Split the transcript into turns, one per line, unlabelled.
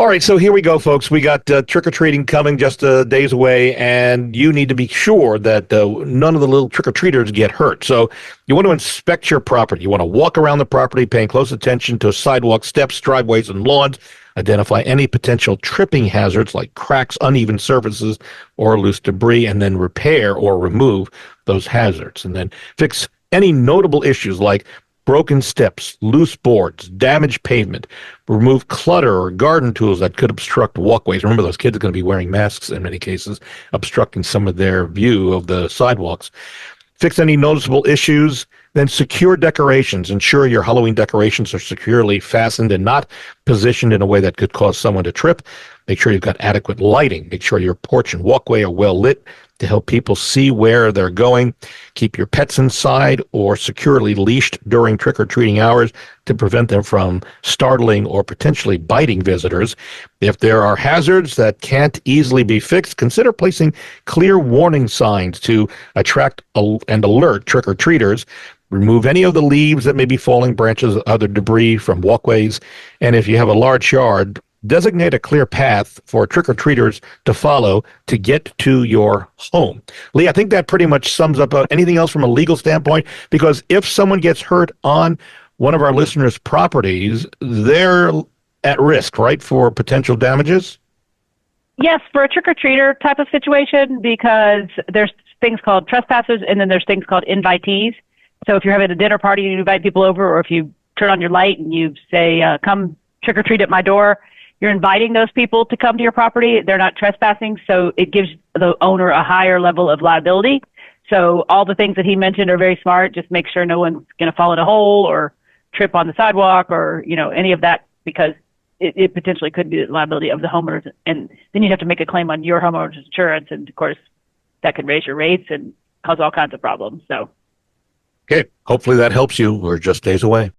All right, so here we go, folks. We got trick-or-treating coming just days away, and you need to be sure that none of the little trick-or-treaters get hurt. So you want to inspect your property. You want to walk around the property, paying close attention to sidewalks, steps, driveways, and lawns. Identify any potential tripping hazards like cracks, uneven surfaces, or loose debris, and then repair or remove those hazards. And then fix any notable issues like broken steps, loose boards, damaged pavement. Remove clutter or garden tools that could obstruct walkways. Remember, those kids are going to be wearing masks in many cases, obstructing some of their view of the sidewalks. Fix any noticeable issues, then secure decorations. Ensure your Halloween decorations are securely fastened and not positioned in a way that could cause someone to trip. Make sure you've got adequate lighting. Make sure your porch and walkway are well lit to help people see where they're going. Keep your pets inside or securely leashed during trick-or-treating hours to prevent them from startling or potentially biting visitors. If there are hazards that can't easily be fixed, consider placing clear warning signs to attract and alert trick-or-treaters. Remove any of the leaves that may be falling, branches, other debris from walkways. And if you have a large yard, designate a clear path for trick-or-treaters to follow to get to your home. Lee, I think that pretty much sums up anything else from a legal standpoint, because if someone gets hurt on one of our listeners' properties, they're at risk, right, for potential damages?
Yes, for a trick-or-treater type of situation, because there's things called trespassers and then there's things called invitees. So if you're having a dinner party and you invite people over, or if you turn on your light and you say, come trick-or-treat at my door, you're inviting those people to come to your property. They're not trespassing, so it gives the owner a higher level of liability. So all the things that he mentioned are very smart. Just make sure no one's going to fall in a hole or trip on the sidewalk or, any of that, because it potentially could be the liability of the homeowners. And then you have to make a claim on your homeowner's insurance. And, of course, that can raise your rates and cause all kinds of problems. So.
Okay, hopefully that helps you. We're just days away.